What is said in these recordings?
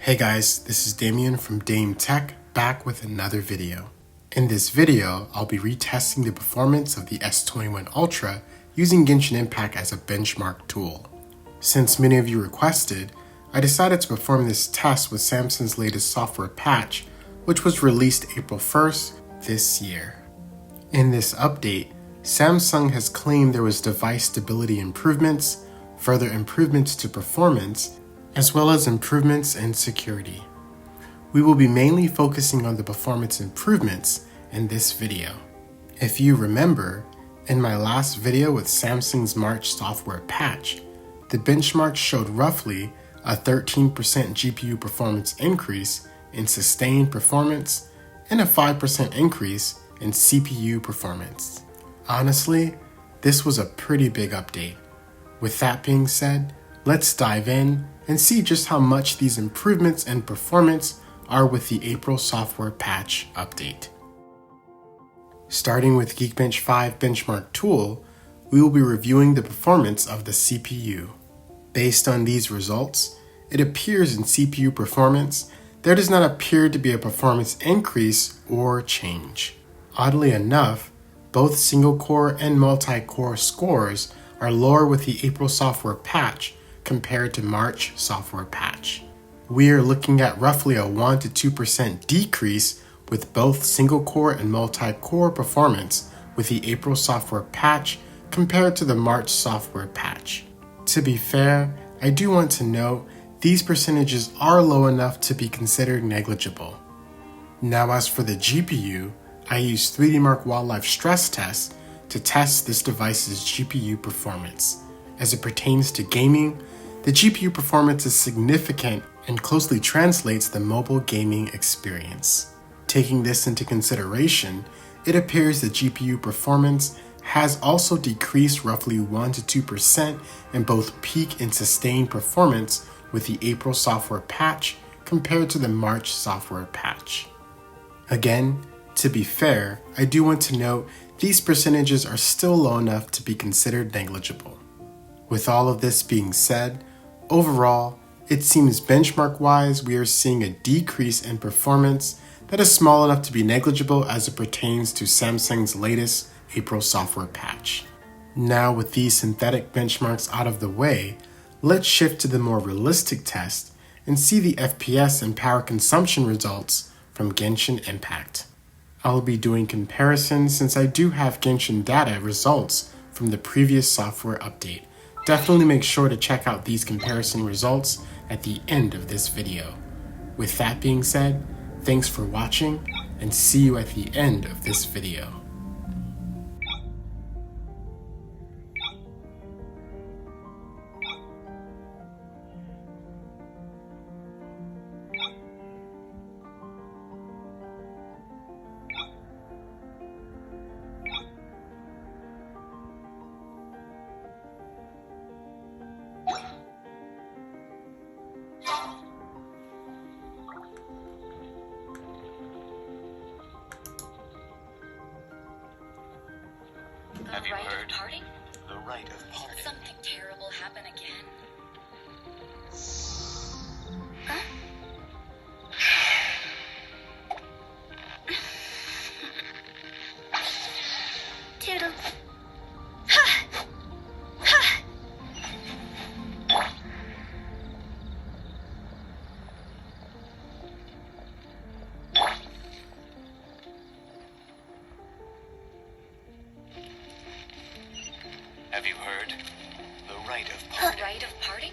Hey guys, this is Damien from Dame Tech, back with another video. In this video, I'll be retesting the performance of the S21 Ultra using Genshin Impact as a benchmark tool. Since many of you requested, I decided to perform this test with Samsung's latest software patch, which was released April 1st this year. In this update, Samsung has claimed there was device stability improvements, further improvements to performance, as well as improvements in security. We will be mainly focusing on the performance improvements in this video. If you remember, in my last video with Samsung's March software patch, the benchmark showed roughly a 13% GPU performance increase in sustained performance and a 5% increase in CPU performance. Honestly, this was a pretty big update. With that being said, let's dive in and see just how much these improvements in performance are with the April software patch update. Starting with Geekbench 5 benchmark tool, we will be reviewing the performance of the CPU. Based on these results, it appears in CPU performance there does not appear to be a performance increase or change. Oddly enough, both single-core and multi-core scores are lower with the April software patch compared to March software patch. We are looking at roughly a 1 to 2% decrease with both single-core and multi-core performance with the April software patch compared to the March software patch. To be fair, I do want to note these percentages are low enough to be considered negligible. Now as for the GPU, I used 3D Mark Wildlife stress tests to test this device's GPU performance. As it pertains to gaming, the GPU performance is significant and closely translates the mobile gaming experience. Taking this into consideration, it appears the GPU performance has also decreased roughly 1 to 2% in both peak and sustained performance with the April software patch compared to the March software patch. Again, to be fair, I do want to note these percentages are still low enough to be considered negligible. With all of this being said, overall, it seems benchmark-wise we are seeing a decrease in performance that is small enough to be negligible as it pertains to Samsung's latest April software patch. Now with these synthetic benchmarks out of the way, let's shift to the more realistic test and see the FPS and power consumption results from Genshin Impact. I'll be doing comparisons since I do have Genshin data results from the previous software update. Definitely make sure to check out these comparison results at the end of this video. With that being said, thanks for watching and see you at the end of this video. Have you heard? Parting? The rite of parting. Did something terrible happen again? Huh? Toodle. Have you heard? The rite of parting. The rite of parting?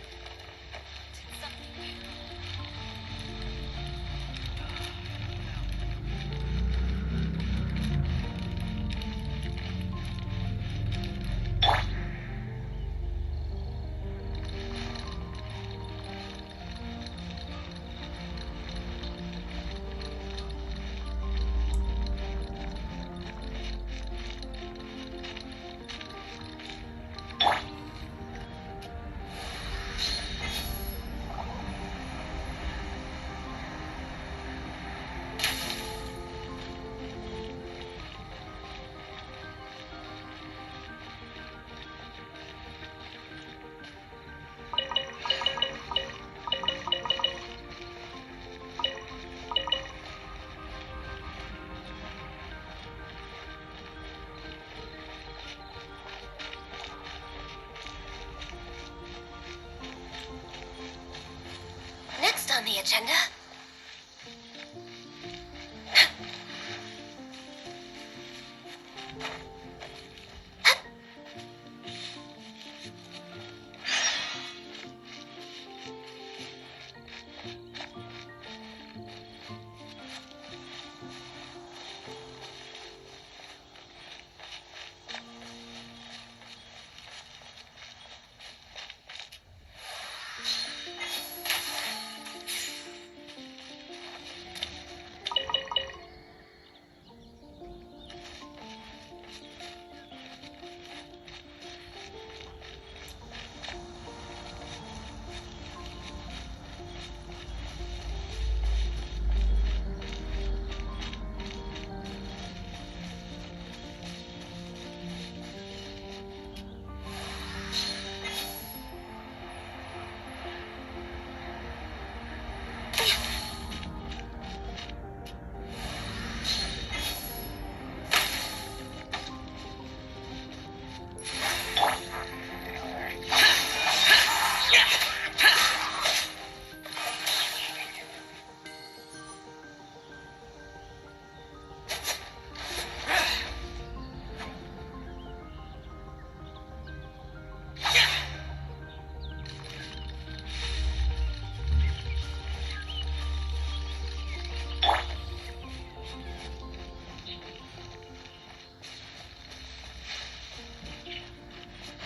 agenda?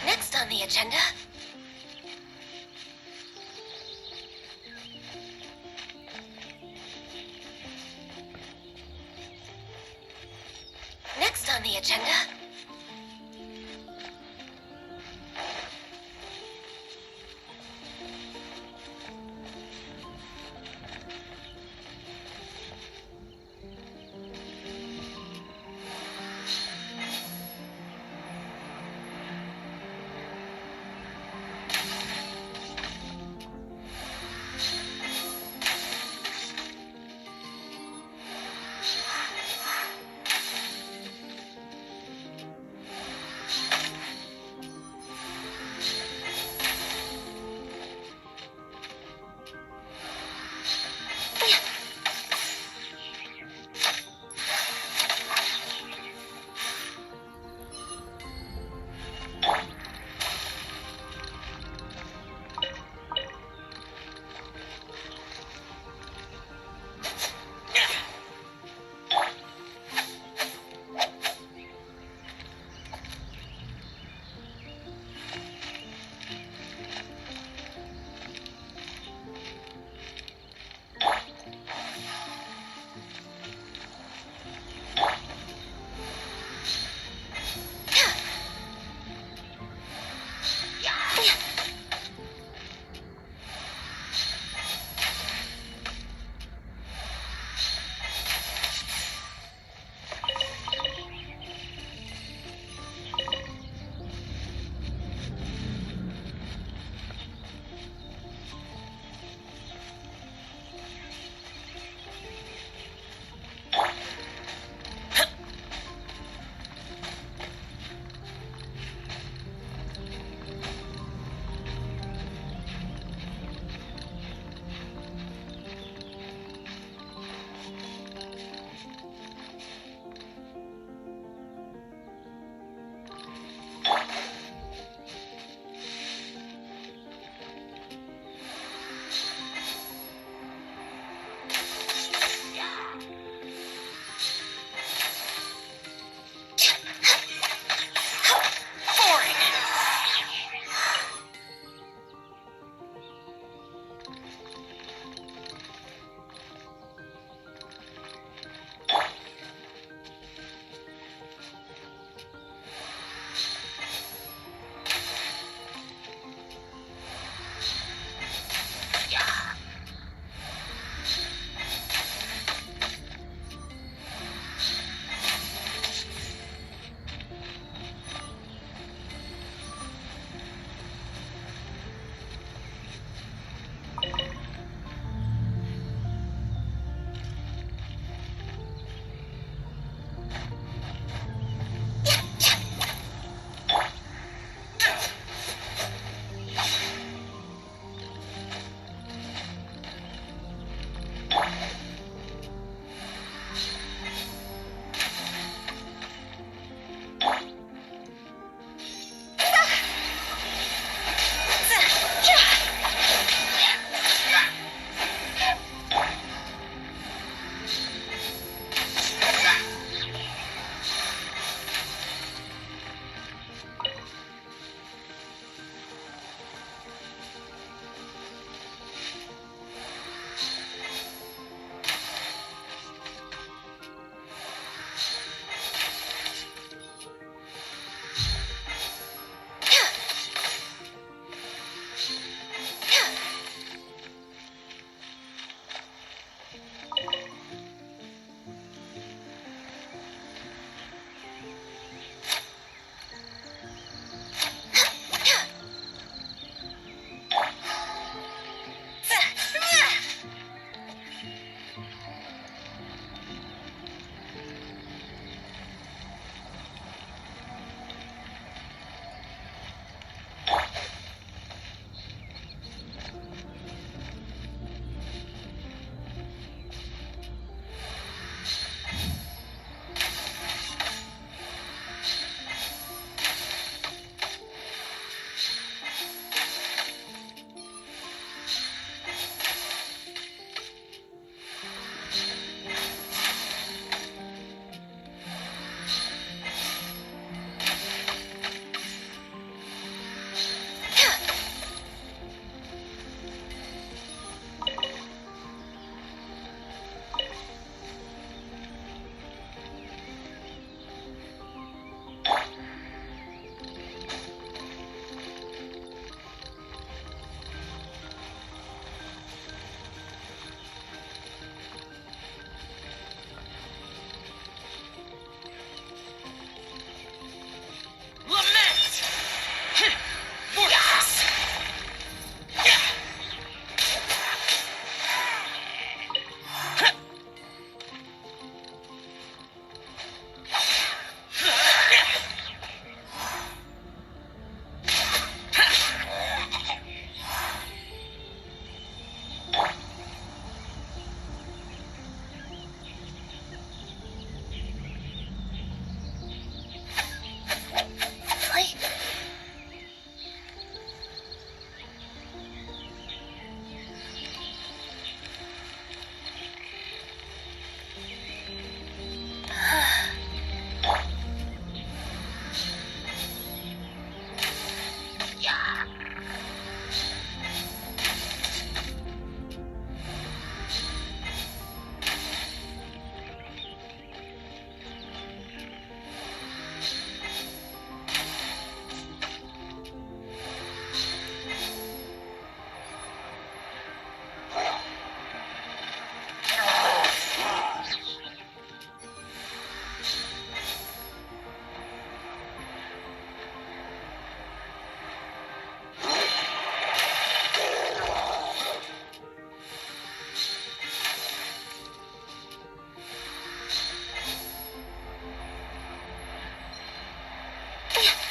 Next on the agenda. Next on the agenda.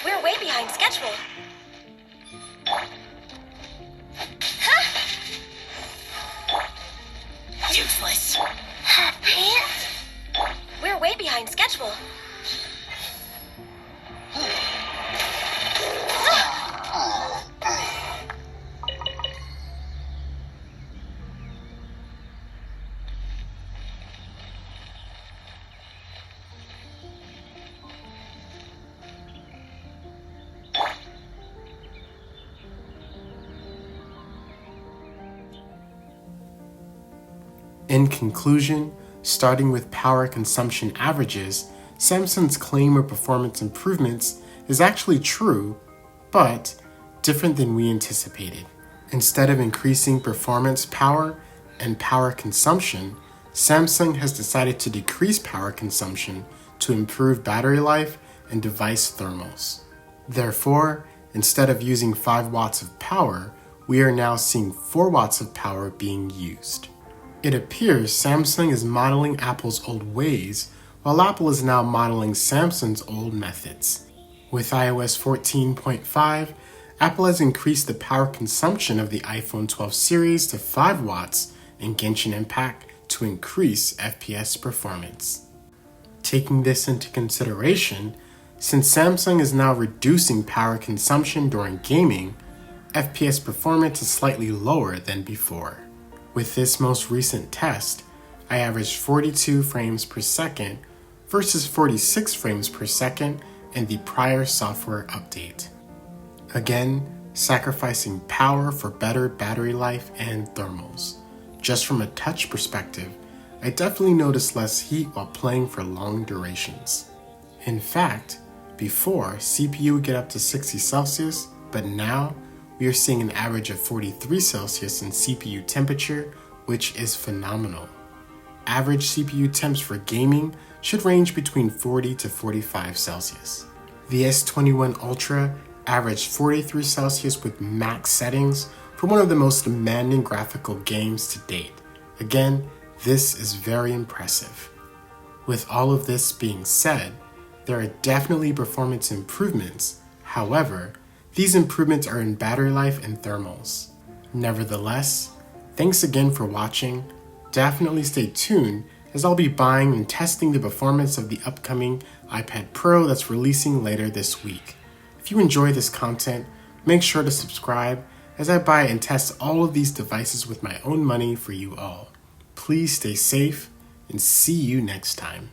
We're way behind schedule. Useless. Pants? We're way behind schedule. In conclusion, starting with power consumption averages, Samsung's claim of performance improvements is actually true, but different than we anticipated. Instead of increasing performance power and power consumption, Samsung has decided to decrease power consumption to improve battery life and device thermals. Therefore, instead of using 5 watts of power, we are now seeing 4 watts of power being used. It appears Samsung is modeling Apple's old ways, while Apple is now modeling Samsung's old methods. With iOS 14.5, Apple has increased the power consumption of the iPhone 12 series to 5 watts in Genshin Impact to increase FPS performance. Taking this into consideration, since Samsung is now reducing power consumption during gaming, FPS performance is slightly lower than before. With this most recent test, I averaged 42 frames per second versus 46 frames per second in the prior software update. Again, sacrificing power for better battery life and thermals. Just from a touch perspective, I definitely noticed less heat while playing for long durations. In fact, before, CPU would get up to 60 Celsius, but now we are seeing an average of 43 Celsius in CPU temperature, which is phenomenal. Average CPU temps for gaming should range between 40 to 45 Celsius. The S21 Ultra averaged 43 Celsius with max settings for one of the most demanding graphical games to date. Again, this is very impressive. With all of this being said, there are definitely performance improvements. However, these improvements are in battery life and thermals. Nevertheless, thanks again for watching. Definitely stay tuned as I'll be buying and testing the performance of the upcoming iPad Pro that's releasing later this week. If you enjoy this content, make sure to subscribe as I buy and test all of these devices with my own money for you all. Please stay safe and see you next time.